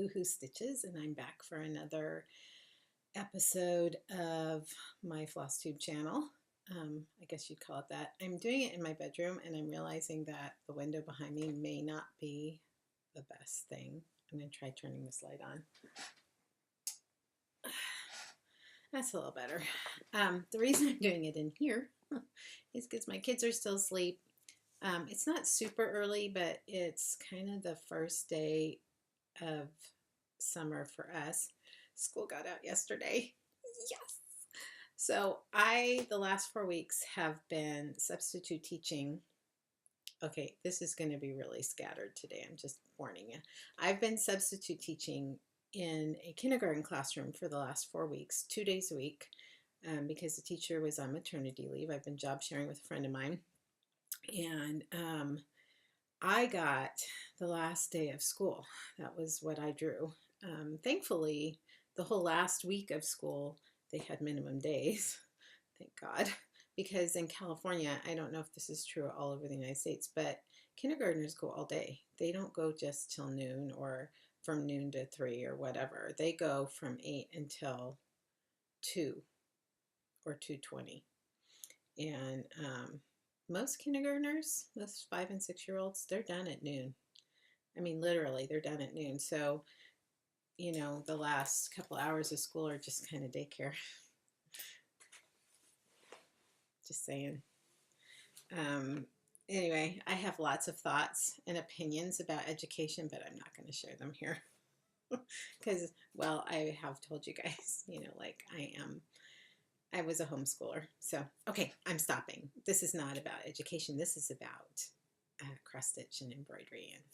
Luhu Stitches, and I'm back for another episode of my Flosstube channel. I guess you'd call it that. I'm doing it in my bedroom, and I'm realizing that the window behind me may not be the best thing. I'm going to try turning this light on. That's a little better. The reason I'm doing it in here is because my kids are still asleep. It's not super early, but it's kind of the first day of summer for us. School got out yesterday. Yes. So the last 4 weeks have been substitute teaching. Okay, this is going to be really scattered today. I'm just warning you. I've been substitute teaching in a kindergarten classroom for the last 4 weeks, 2 days a week, because the teacher was on maternity leave. I've been job sharing with a friend of mine. And I got the last day of school. That was what I drew. Thankfully, the whole last week of school, they had minimum days. Thank God. Because in California, I don't know if this is true all over the United States, but kindergartners go all day. They don't go just till noon or from noon to 3 or whatever. They go from 8 until 2 or 2:20. And most kindergartners, most 5 and 6-year-olds, they're done at noon. I mean, literally, they're done at noon. So, you know, the last couple hours of school are just kind of daycare. Just saying. Anyway, I have lots of thoughts and opinions about education, but I'm not going to share them here. Because, well, I have told you guys, you know, like I was a homeschooler. So, okay, I'm stopping. This is not about education. This is about cross stitch and embroidery and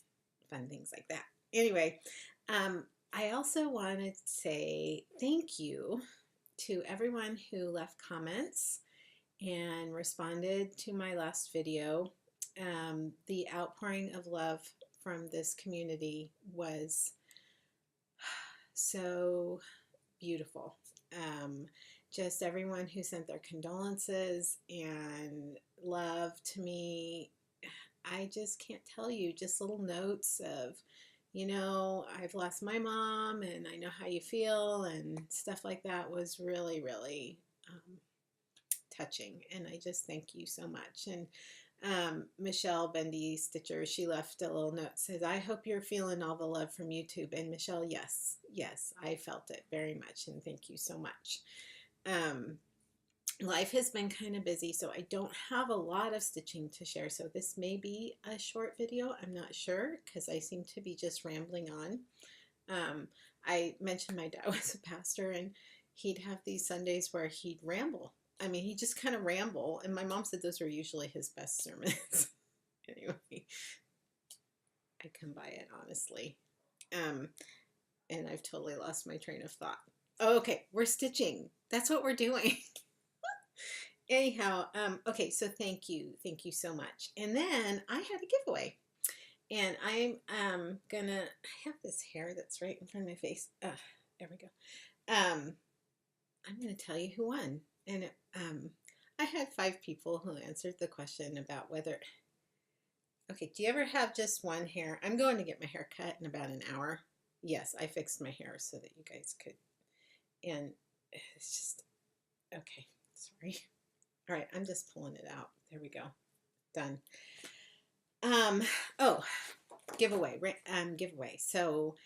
fun things like that. Anyway, I also want to say thank you to everyone who left comments and responded to my last video. The outpouring of love from this community was so beautiful. Just everyone who sent their condolences and love to me. I just can't tell you, just little notes of, you know, I've lost my mom and I know how you feel, and stuff like that was really, really touching. And I just thank you so much. And Michele, Bendy Stitcher, she left a little note, says, I hope you're feeling all the love from YouTube. And Michele, yes, I felt it very much. And thank you so much. Life has been kind of busy, so I don't have a lot of stitching to share. So this may be a short video. I'm not sure because I seem to be just rambling on. I mentioned my dad was a pastor, and he'd have these Sundays where he'd ramble. I mean, he just kind of ramble, and my mom said those were usually his best sermons. Anyway, I come by it honestly. And I've totally lost my train of thought. Oh, okay, we're stitching. That's what we're doing. Anyhow, okay, so thank you so much. And then I had a giveaway, and I'm gonna, I have this hair that's right in front of my face. There we go. I'm gonna tell you who won. And I had 5 people who answered the question about whether, okay, do you ever have just one hair? I'm going to get my hair cut in about an hour. Yes, I fixed my hair so that you guys could, and it's just, okay, sorry. All right, I'm just pulling it out. There we go. Done. Oh, giveaway. Giveaway. So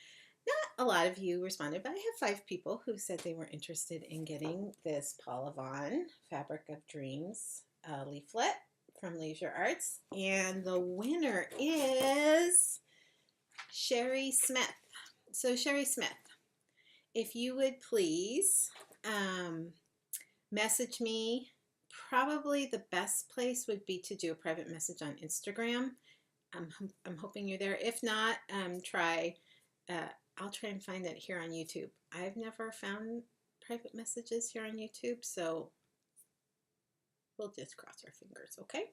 not a lot of you responded, but I have 5 people who said they were interested in getting this Paula Vaughn Fabric of Dreams leaflet from Leisure Arts. And the winner is Sherry Smith. So Sherry Smith, if you would please message me. Probably the best place would be to do a private message on Instagram. I'm hoping you're there. If not, I'll try and find it here on YouTube. I've never found private messages here on YouTube, so we'll just cross our fingers, okay?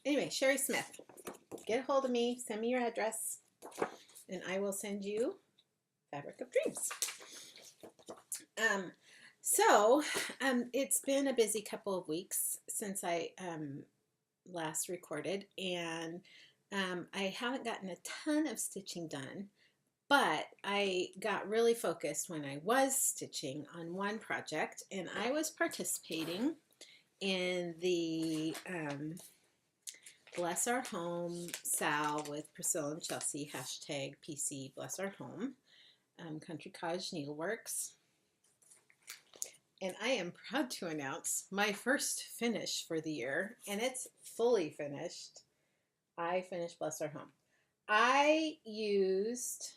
Anyway, Sherry Smith, get a hold of me, send me your address, and I will send you Fabric of Dreams. So it's been a busy couple of weeks since I last recorded, and I haven't gotten a ton of stitching done, But I got really focused when I was stitching on one project, and I was participating in the Bless Our Home Sal with Priscilla and Chelsea, hashtag PC Bless Our Home, Country Cottage Needleworks. And I am proud to announce my first finish for the year, and it's fully finished. I finished Bless Our Home. I used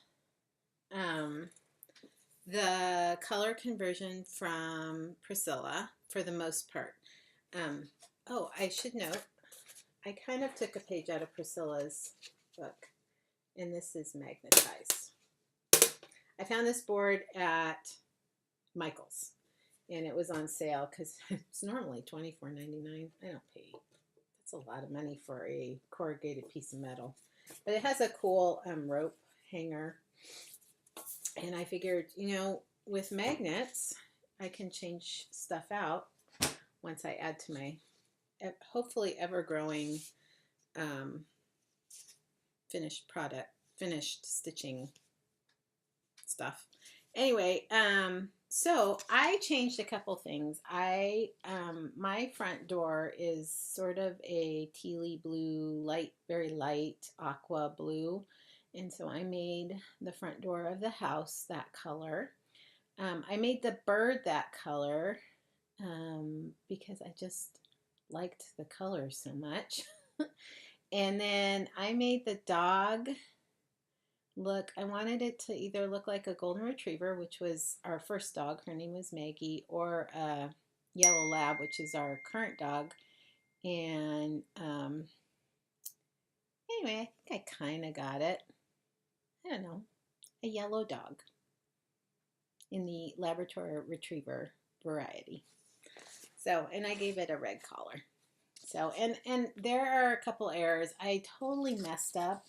the color conversion from Priscilla for the most part. Oh, I should note, I kind of took a page out of Priscilla's book, and this is magnetized. I found this board at Michael's, and it was on sale because it's normally $24.99. I don't pay. That's a lot of money for a corrugated piece of metal. But it has a cool rope hanger. And I figured, you know, with magnets, I can change stuff out once I add to my hopefully ever-growing finished stitching stuff. Anyway, so I changed a couple things. My front door is sort of a tealy blue, very light aqua blue. And so I made the front door of the house that color. I made the bird that color because I just liked the color so much. And then I made the dog look, I wanted it to either look like a golden retriever, which was our first dog, her name was Maggie, or a yellow lab, which is our current dog. And anyway, I think I kind of got it. I don't know, a yellow dog in the Labrador Retriever variety. So, and I gave it a red collar. So, and there are a couple errors. I totally messed up.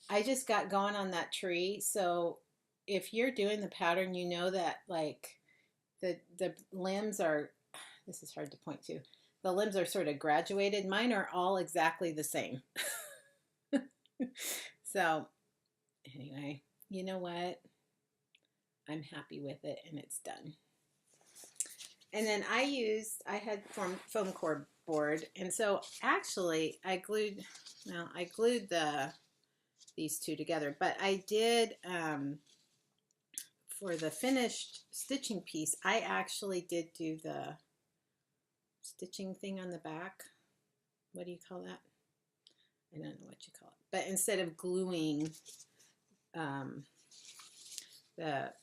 I just got going on that tree. So if you're doing the pattern, you know that like the limbs are, this is hard to point to, the limbs are sort of graduated. Mine are all exactly the same. So anyway, you know what? I'm happy with it, and it's done. And then I had foam core board, and so actually I glued these two together, but I did for the finished stitching piece, I actually did do the stitching thing on the back. What do you call that? I don't know what you call it. But instead of gluing the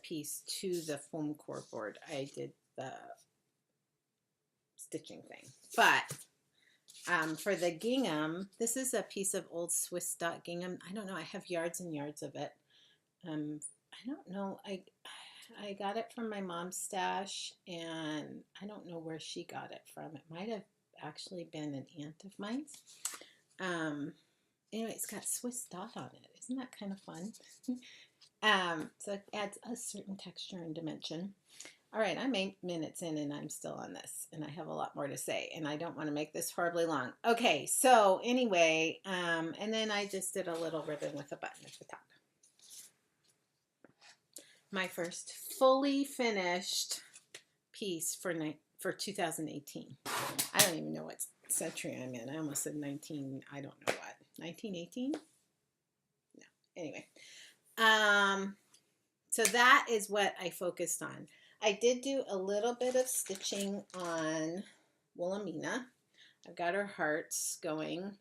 piece to the foam core board, I did the stitching thing. But for the gingham, this is a piece of old Swiss dot gingham. I don't know. I have yards and yards of it. I don't know. I got it from my mom's stash, and I don't know where she got it from. It might have actually been an aunt of mine's. Anyway, it's got Swiss dot on it. Isn't that kind of fun? So it adds a certain texture and dimension. All right, I'm 8 minutes in and I'm still on this, and I have a lot more to say, and I don't want to make this horribly long. Okay, so anyway, and then I just did a little ribbon with a button at the top. My first fully finished piece for 2018. I don't even know what century I'm in. I almost said 19, I don't know what. 1918? No. Anyway. So that is what I focused on. I did do a little bit of stitching on Wilhelmina. I've got her hearts going.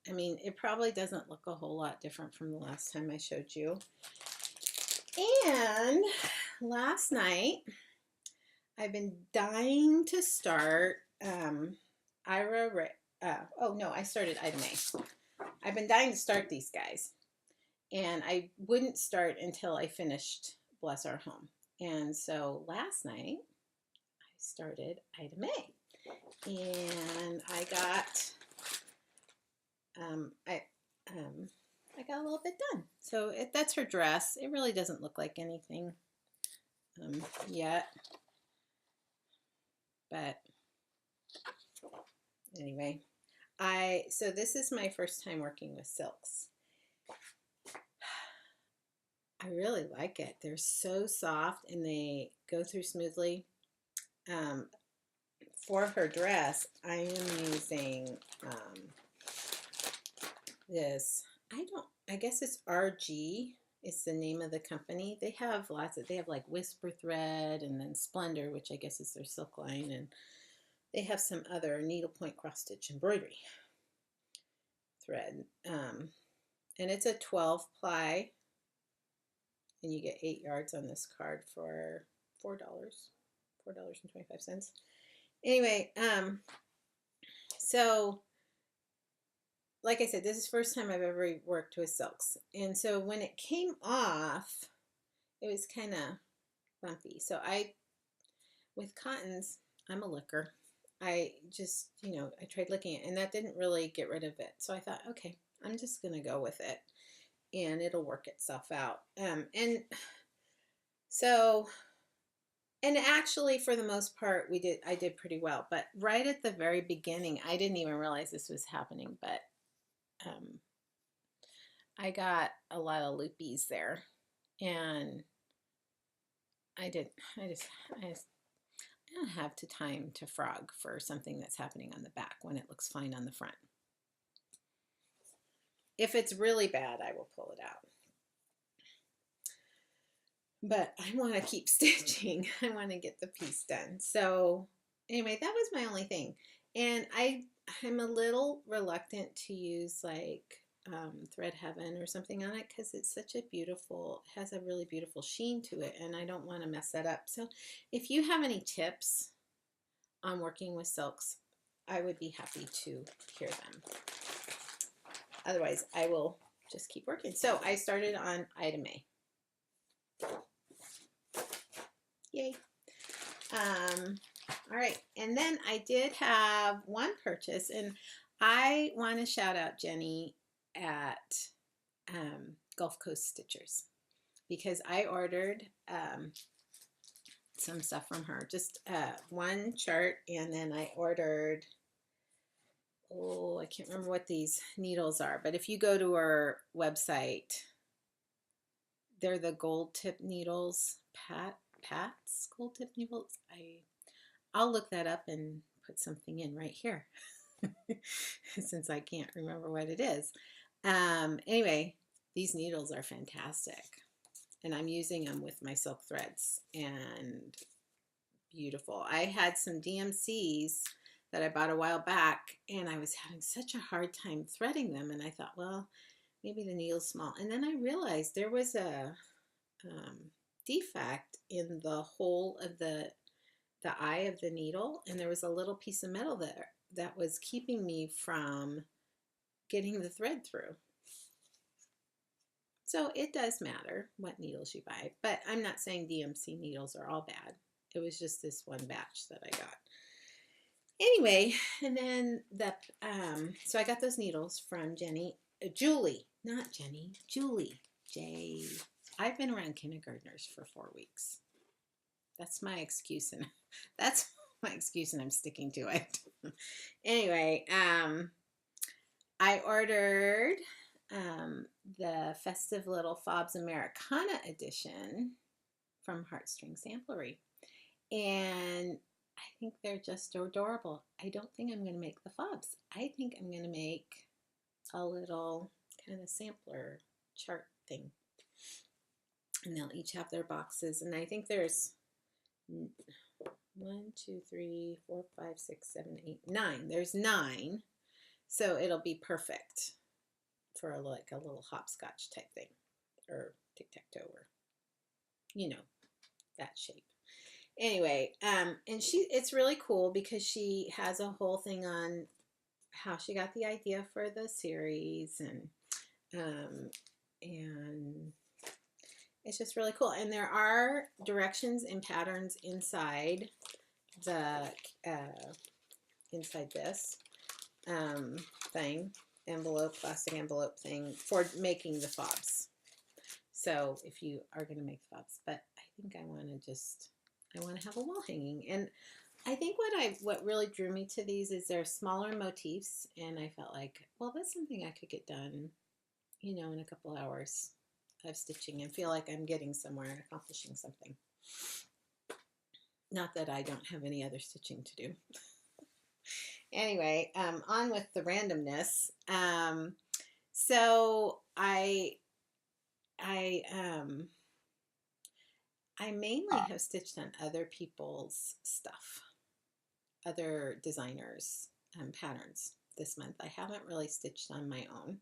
I mean, it probably doesn't look a whole lot different from the last time I showed you. And last night, I've been dying to start I started Item A. I've been dying to start these guys. And I wouldn't start until I finished Bless Our Home. And so last night, I started Item A. And I got I got a little bit done. So that's her dress. It really doesn't look like anything yet. But anyway, so this is my first time working with silks. I really like it. They're so soft and they go through smoothly. Um, for her dress, I am using this. I guess it's RG. It's the name of the company. They have they have like Whisper Thread and then Splendor, which I guess is their silk line. And they have some other needlepoint cross stitch embroidery thread. And it's a 12 ply. And you get 8 yards on this card for $4, $4.25. Anyway, so like I said, this is the first time I've ever worked with silks. And so when it came off, it was kind of bumpy. So with cottons, I'm a licker. I just, I tried licking it and that didn't really get rid of it. So I thought, okay, I'm just going to go with it and it'll work itself out. And actually for the most part, I did pretty well, but right at the very beginning, I didn't even realize this was happening, but I got a lot of loopies there and I don't have the time to frog for something that's happening on the back when it looks fine on the front. If it's really bad, I will pull it out. But I want to keep stitching. I want to get the piece done. So anyway, that was my only thing. And I'm a little reluctant to use like Thread Heaven or something on it because it's such a beautiful, it has a really beautiful sheen to it and I don't want to mess that up. So if you have any tips on working with silks, I would be happy to hear them. Otherwise, I will just keep working. So I started on item A. Yay. All right, and then I did have one purchase, and I want to shout out Jenny at Gulf Coast Stitchers because I ordered some stuff from her, just one chart, and then I ordered, I can't remember what these needles are, but if you go to her website, they're the gold tip needles, Pat's gold tip needles. I'll look that up and put something in right here since I can't remember what it is. Anyway, these needles are fantastic and I'm using them with my silk threads and beautiful. I had some DMCs that I bought a while back and I was having such a hard time threading them and I thought, well, maybe the needle's small. And then I realized there was a defect in the hole of the eye of the needle and there was a little piece of metal there that was keeping me from getting the thread through. So it does matter what needles you buy, but I'm not saying DMC needles are all bad. It was just this one batch that I got. Anyway, and then so I got those needles from Julie, not Jenny, Julie, J. I've been around kindergartners for 4 weeks. That's my excuse, and I'm sticking to it. Anyway, I ordered the Festive Little Fobs Americana edition from Heartstring Samplery, and I think they're just adorable. I don't think I'm going to make the fobs. I think I'm going to make a little kind of sampler chart thing, and they'll each have their boxes, and I think there's 1, 2, 3, 4, 5, 6, 7, 8, 9. There's 9, so it'll be perfect for like a little hopscotch type thing, or tic-tac-toe, or that shape. Anyway, and it's really cool because she has a whole thing on how she got the idea for the series, and it's just really cool. And there are directions and patterns inside the inside this thing, plastic envelope thing for making the fobs. So if you are going to make fobs, but I think I want to have a wall hanging. And I think what really drew me to these is they're smaller motifs, and I felt like, well, that's something I could get done, in a couple hours. of stitching and feel like I'm getting somewhere and accomplishing something. Not that I don't have any other stitching to do. Anyway, on with the randomness. So I mainly have stitched on other people's stuff, other designers' patterns this month. I haven't really stitched on my own,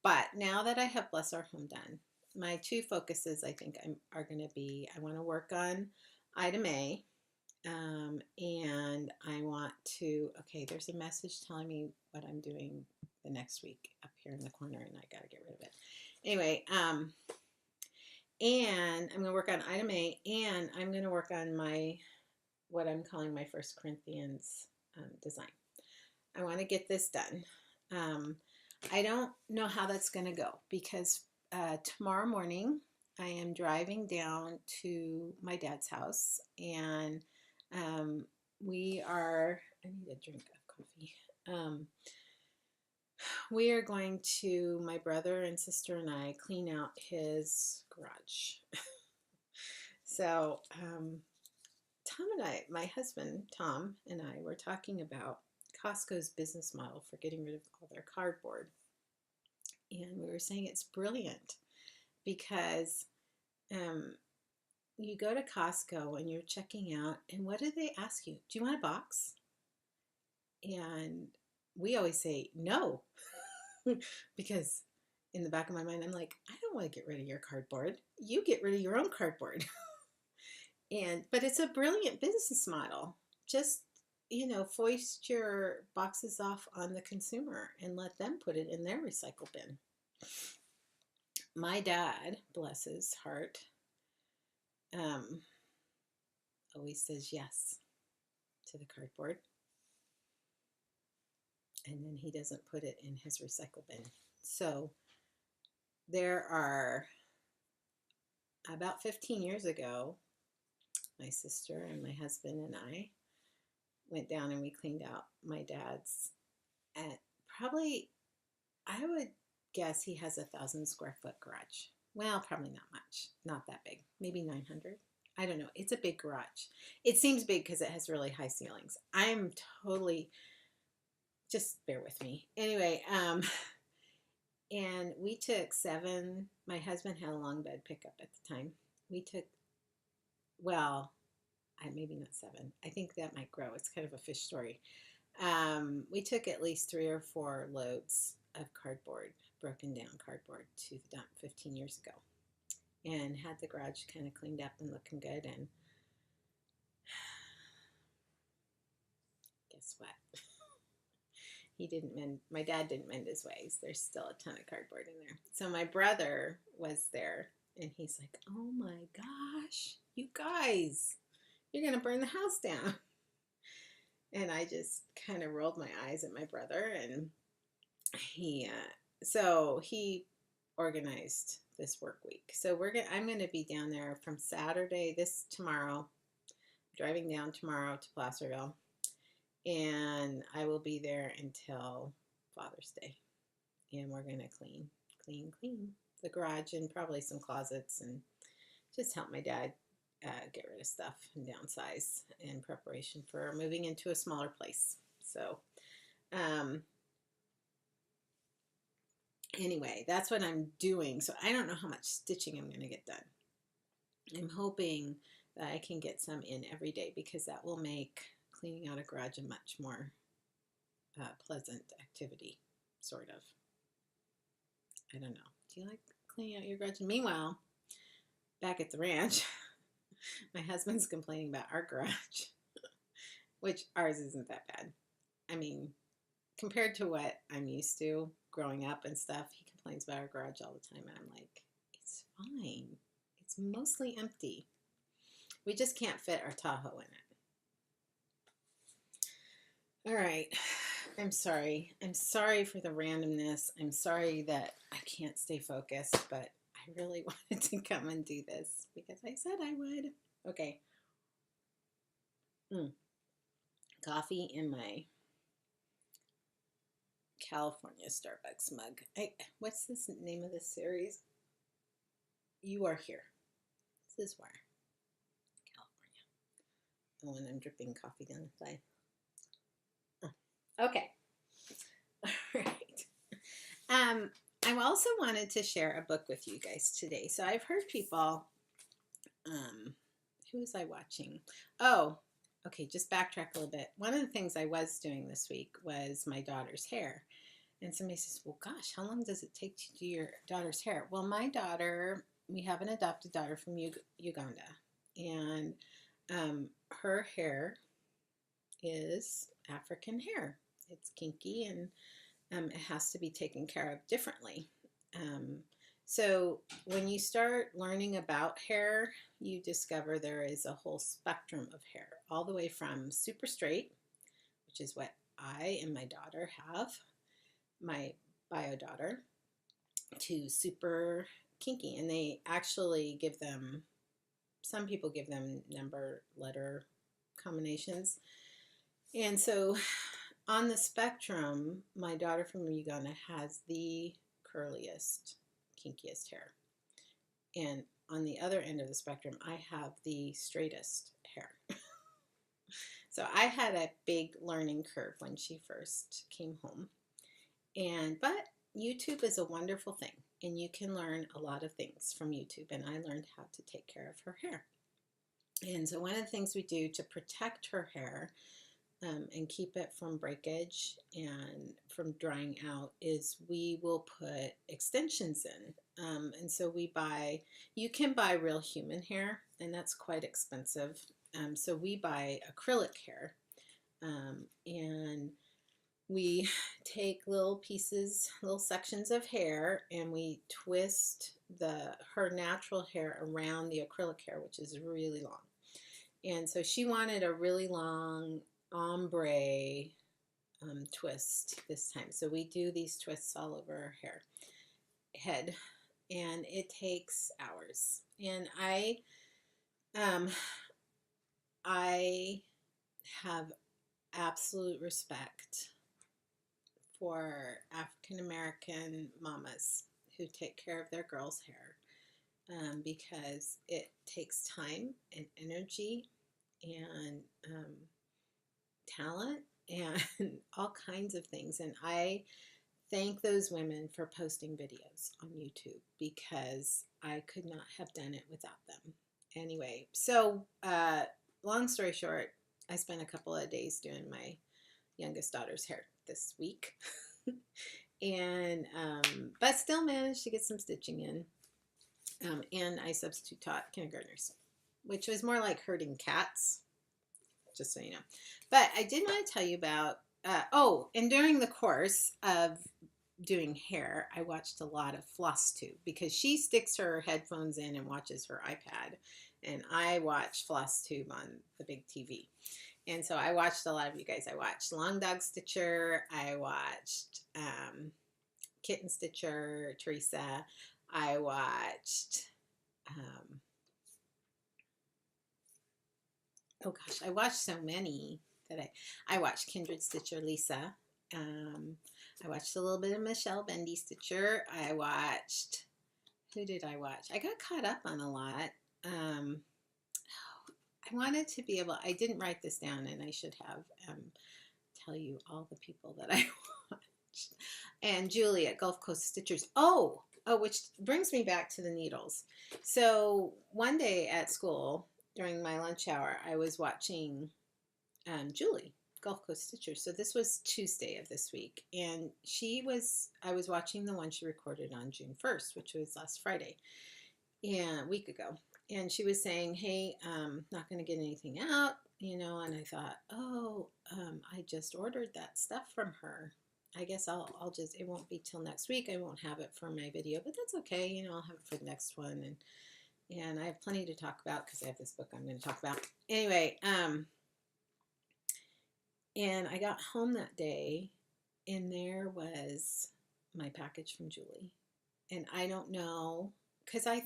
but now that I have Bless Our Home done, my two focuses I think are going to be, I want to work on item A, and I want to, okay, there's a message telling me what I'm doing the next week up here in the corner, and I got to get rid of it. Anyway, and I'm going to work on item A, and I'm going to work on my, what I'm calling my First Corinthians design. I want to get this done. I don't know how that's going to go because tomorrow morning I am driving down to my dad's house, and we are, I need a drink of coffee. We are going to, my brother and sister and I, clean out his garage. So Tom and I, my husband Tom and I, were talking about Costco's business model for getting rid of all their cardboard. And we were saying it's brilliant because you go to Costco and you're checking out, and what do they ask you? Do you want a box? And we always say no, because in the back of my mind, I'm like, I don't want to get rid of your cardboard. You get rid of your own cardboard. But it's a brilliant business model. Just, foist your boxes off on the consumer and let them put it in their recycle bin. My dad, bless his heart, always says yes to the cardboard. And then he doesn't put it in his recycle bin. So there are, about 15 years ago, my sister and my husband and I went down and we cleaned out my dad's, at probably, I would guess he has 1,000 square foot garage. Well, probably not much, not that big, maybe 900. I don't know. It's a big garage. It seems big because it has really high ceilings. I'm totally, just bear with me. Anyway, and we took 7, my husband had a long bed pickup at the time. We took, well, maybe not 7. I think that might grow. It's kind of a fish story. We took at least 3 or 4 loads of cardboard, broken down cardboard, to the dump 15 years ago, and had the garage kind of cleaned up and looking good. And guess what? He didn't mend, my dad didn't mend his ways. There's still a ton of cardboard in there. So my brother was there, and he's like, oh my gosh, you guys, you're going to burn the house down. And I just kind of rolled my eyes at my brother, and so he organized this work week. So I'm going to be down there from Saturday, tomorrow, driving down tomorrow to Placerville, and I will be there until Father's Day. And we're going to clean the garage and probably some closets, and just help my dad get rid of stuff and downsize in preparation for moving into a smaller place. So anyway, that's what I'm doing. So I don't know how much stitching I'm going to get done. I'm hoping that I can get some in every day, because that will make cleaning out a garage a much more pleasant activity, sort of. I don't know. Do you like cleaning out your garage? Meanwhile, back at the ranch, my husband's complaining about our garage, which ours isn't that bad. I mean, compared to what I'm used to growing up and stuff, he complains about our garage all the time, and I'm like, it's fine. It's mostly empty. We just can't fit our Tahoe in it. All right. I'm sorry. I'm sorry for the randomness. I'm sorry that I can't stay focused, but I really wanted to come and do this because I said I would. Okay. Coffee in my California Starbucks mug. What's this name of this series? you are here. This is where, California. Oh, and I'm dripping coffee down the side. Okay. All right. I also wanted to share a book with you guys today. So I've heard people, who was I watching? Oh, okay, just backtrack a little bit. One of the things I was doing this week was my daughter's hair. And somebody says, well, gosh, how long does it take to do your daughter's hair? Well, my daughter, we have an adopted daughter from Uganda. And her hair is African hair. It's kinky and it has to be taken care of differently. So when you start learning about hair, you discover there is a whole spectrum of hair, all the way from super straight, which is what I and my daughter have, my bio daughter, to super kinky. And they actually give them, some people give them number letter combinations. And so on the spectrum, my daughter from Uganda has the curliest, kinkiest hair. And on the other end of the spectrum, I have the straightest hair. So I had a big learning curve when she first came home. But YouTube is a wonderful thing, and you can learn a lot of things from YouTube. And I learned how to take care of her hair. And so one of the things we do to protect her hair and keep it from breakage and from drying out is we will put extensions in. And so you can buy real human hair, and that's quite expensive. So we buy acrylic hair, and we take little pieces, little sections of hair, and we twist her natural hair around the acrylic hair, which is really long. And so she wanted a really long ombre twist this time. So we do these twists all over her head, and it takes hours. And I have absolute respect for African American mamas who take care of their girls' hair, because it takes time and energy and talent and all kinds of things. And I thank those women for posting videos on YouTube, because I could not have done it without them. Anyway, so long story short, I spent a couple of days doing my youngest daughter's hair this week. And but still managed to get some stitching in. And I substitute taught kindergartners, which was more like herding cats, just so you know. But I did want to tell you about, and during the course of doing hair, I watched a lot of Flosstube, because she sticks her headphones in and watches her iPad, and I watch Flosstube on the big TV. And so I watched a lot of you guys. I watched Dawg Stitcher. I watched Kitten Stitcher, Teresa. I watched, oh gosh, I watched so many that I watched Kindred Stitcher, Lisa. I watched a little bit of Michele, Bendy Stitcher. I watched, who did I watch? I got caught up on a lot. I wanted to be able, I didn't write this down, and I should have, tell you all the people that I watched. And Julie at Gulf Coast Stitchers. Oh, which brings me back to the needles. So one day at school, during my lunch hour, I was watching Julie, Gulf Coast Stitchers. So this was Tuesday of this week. And I was watching the one she recorded on June 1st, which was last Friday, and a week ago. And she was saying, hey, not going to get anything out, and I thought, I just ordered that stuff from her. I guess I'll just, it won't be till next week. I won't have it for my video, but that's okay. I'll have it for the next one. And I have plenty to talk about, because I have this book I'm going to talk about. Anyway, and I got home that day, and there was my package from Julie. And I don't know, because I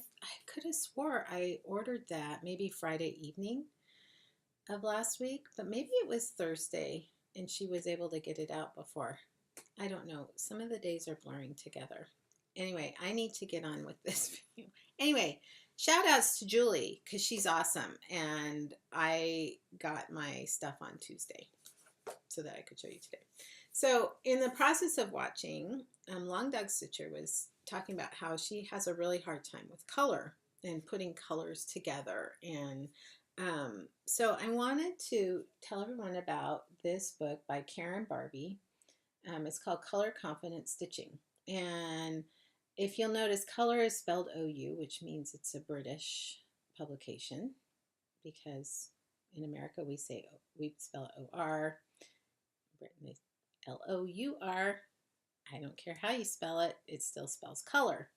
could have swore I ordered that maybe Friday evening of last week, but maybe it was Thursday, and she was able to get it out before. I don't know. Some of the days are blurring together. Anyway, I need to get on with this video. Anyway, shout outs to Julie because she's awesome. And I got my stuff on Tuesday so that I could show you today. So in the process of watching, Long Dog Stitcher was talking about how she has a really hard time with color and putting colors together. And so I wanted to tell everyone about this book by Karen Barbie. It's called Color Confident Stitching. And if you'll notice, color is spelled O-U, which means it's a British publication, because in America we spell it O-R, Britain is L-O-U-R. I don't care how you spell it, it still spells color.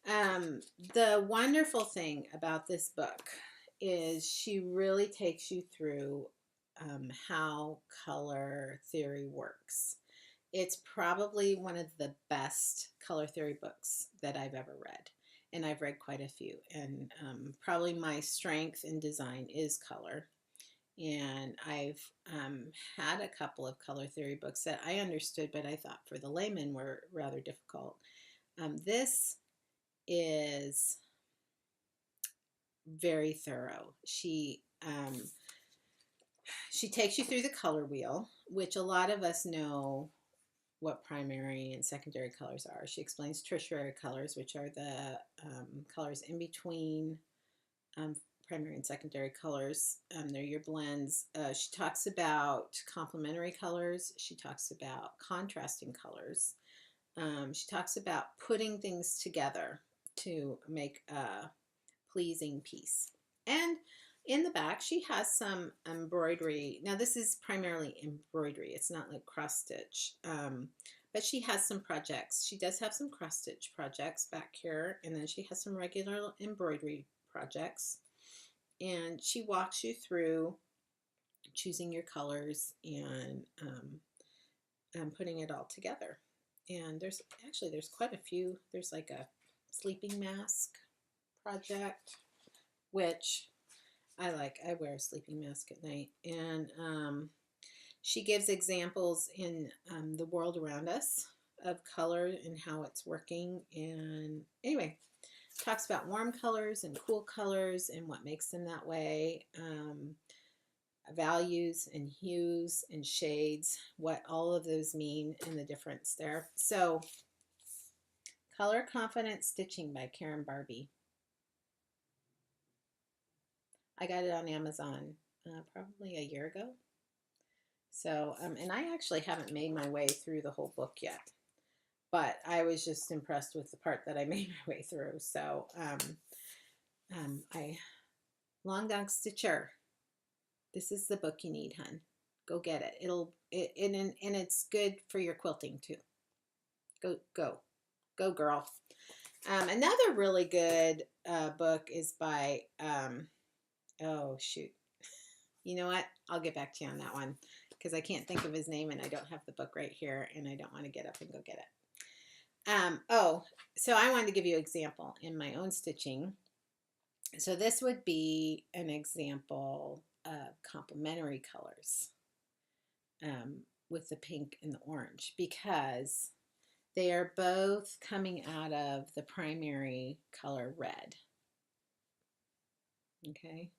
The wonderful thing about this book is she really takes you through how color theory works. It's probably one of the best color theory books that I've ever read. And I've read quite a few. And probably my strength in design is color. And I've had a couple of color theory books that I understood, but I thought for the layman were rather difficult. This is very thorough. She takes you through the color wheel, which a lot of us know what primary and secondary colors are. She explains tertiary colors, which are the colors in between primary and secondary colors. They're your blends. She talks about complementary colors. She talks about contrasting colors. She talks about putting things together to make a pleasing piece. And in the back, she has some embroidery. Now, this is primarily embroidery. It's not like cross stitch, but she has some projects. She does have some cross stitch projects back here, and then she has some regular embroidery projects. And she walks you through choosing your colors and putting it all together. And there's quite a few. There's like a sleeping mask project, which I like. I wear a sleeping mask at night. And she gives examples in the world around us of color and how it's working. And anyway, talks about warm colors and cool colors and what makes them that way. Values and hues and shades, what all of those mean and the difference there. So, Color Confident Stitching by Karen Barbie. I got it on Amazon probably a year ago. So, and I actually haven't made my way through the whole book yet, but I was just impressed with the part that I made my way through. So, Long Dog Stitcher. This is the book you need, hun. Go get it. And it's good for your quilting too. Go, girl. Another really good book is by, oh shoot. You know what? I'll get back to you on that one because I can't think of his name and I don't have the book right here and I don't want to get up and go get it. So I wanted to give you an example in my own stitching. So this would be an example of complementary colors with the pink and the orange because they are both coming out of the primary color red. Okay,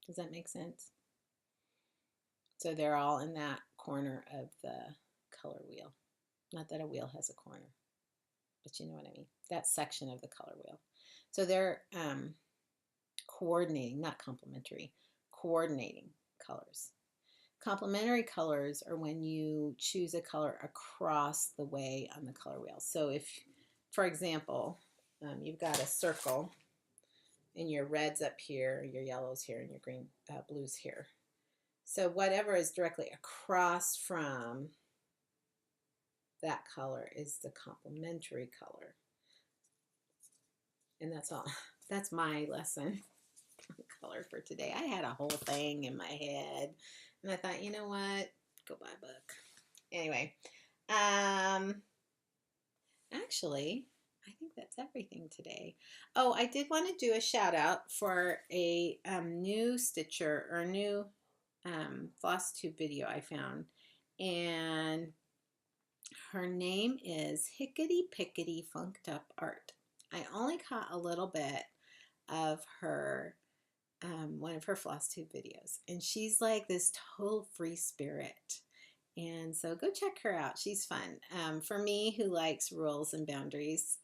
does that make sense? So they're all in that corner of the color wheel. Not that a wheel has a corner, but you know what I mean. That section of the color wheel. So they're coordinating, not complementary, coordinating colors. Complementary colors are when you choose a color across the way on the color wheel. So if, for example, you've got a circle and your red's up here, your yellow's here, and your green, blue's here. So whatever is directly across from that color is the complementary color. And that's all. That's my lesson on color for today. I had a whole thing in my head, and I thought, you know what? Go buy a book. Anyway, actually, I think that's everything today. Oh, I did want to do a shout out for a new stitcher or new Flosstube video I found, and her name is Hickety Pickety Funked Up Art, I only caught a little bit of her, one of her Flosstube videos, and she's like this total free spirit. And so go check her out. She's fun. For me, who likes rules and boundaries,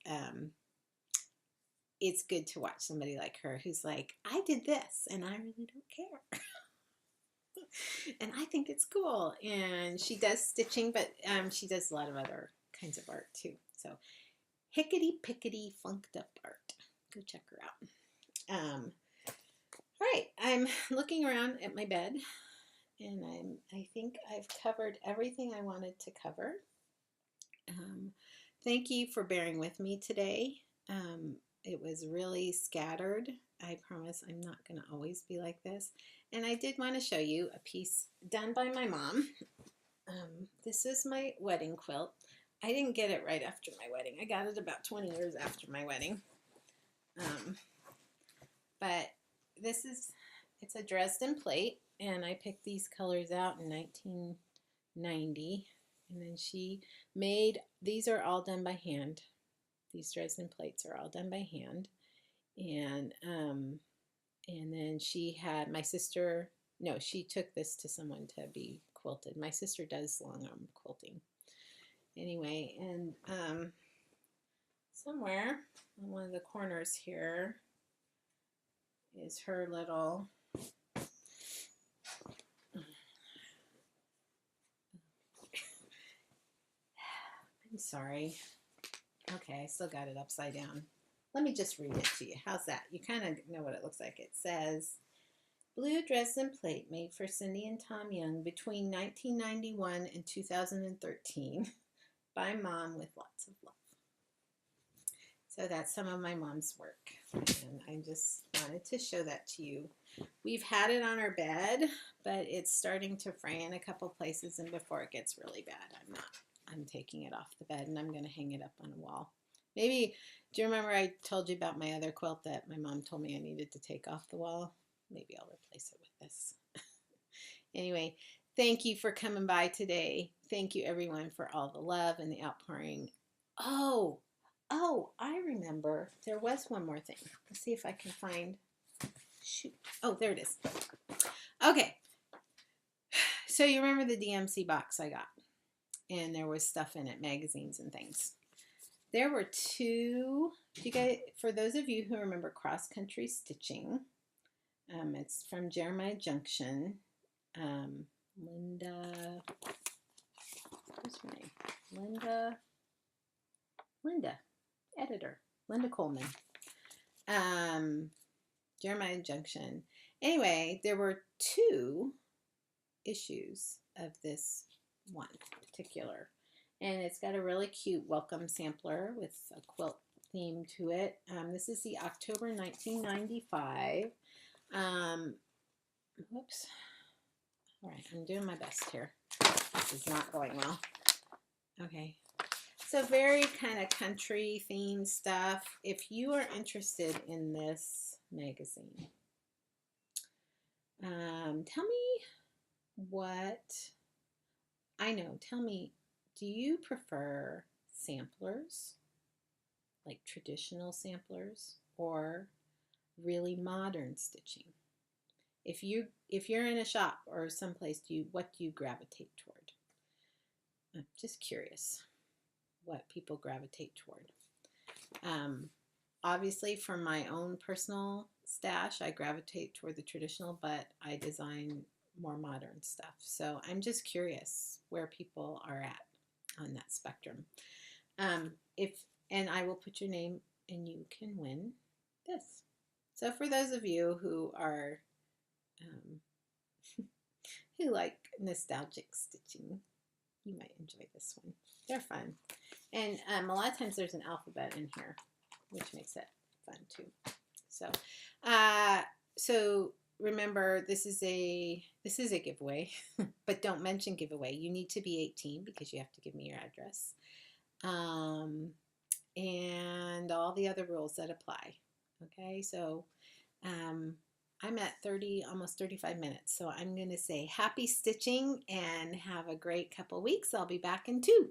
it's good to watch somebody like her who's like, I did this and I really don't care. And I think it's cool. And she does stitching, but she does a lot of other kinds of art too. So Hickety Pickety Funked Up Art. Go check her out. All right, I'm looking around at my bed, and I think I've covered everything I wanted to cover. Thank you for bearing with me today. It was really scattered. I promise I'm not going to always be like this. And I did want to show you a piece done by my mom. This is my wedding quilt. I didn't get it right after my wedding. I got it about 20 years after my wedding. But it's a Dresden plate, and I picked these colors out in 1990. And then she made, these are all done by hand. These Dresden plates are all done by hand. And then she had, my sister, no, she took this to someone to be quilted. My sister does long arm quilting. Anyway, and somewhere on one of the corners here is her little, I'm sorry. Okay, I still got it upside down. Let me just read it to you. How's that? You kind of know what it looks like. It says, blue Dresden plate made for Cyndy and Tom Young between 1991 and 2013 by Mom with lots of love. So that's some of my mom's work, and I just wanted to show that to you. We've had it on our bed, but it's starting to fray in a couple places, and before it gets really bad, I'm taking it off the bed, and I'm going to hang it up on a wall. Maybe, do you remember I told you about my other quilt that my mom told me I needed to take off the wall? Maybe I'll replace it with this. Anyway, thank you for coming by today. Thank you, everyone, for all the love and the outpouring. Oh, I remember. There was one more thing. Let's see if I can find. Shoot. Oh, there it is. Okay. So you remember the DMC box I got? And there was stuff in it, magazines and things. There were two, for those of you who remember Cross Country Stitching, it's from Jeremiah Junction. Linda, what's her name? Linda, editor, Linda Coleman. Jeremiah Junction. Anyway, there were two issues of this one particular, and it's got a really cute welcome sampler with a quilt theme to it. This is the October 1995. Whoops. All right, I'm doing my best here. This is not going well. Okay. So very kind of country themed stuff. If you are interested in this magazine, tell me what, I know, tell me, do you prefer samplers, like traditional samplers, or really modern stitching? If you're in a shop or someplace, what do you gravitate toward? I'm just curious what people gravitate toward. Obviously, for my own personal stash, I gravitate toward the traditional, but I design more modern stuff. So I'm just curious where people are at on that spectrum. And I will put your name, and you can win this. So for those of you who are who like nostalgic stitching, you might enjoy this one. They're fun. And a lot of times there's an alphabet in here, which makes it fun too. So remember, this is a giveaway, but don't mention giveaway. You need to be 18 because you have to give me your address. And all the other rules that apply. Okay, so I'm at almost 35 minutes, so I'm going to say happy stitching and have a great couple weeks. I'll be back in 2.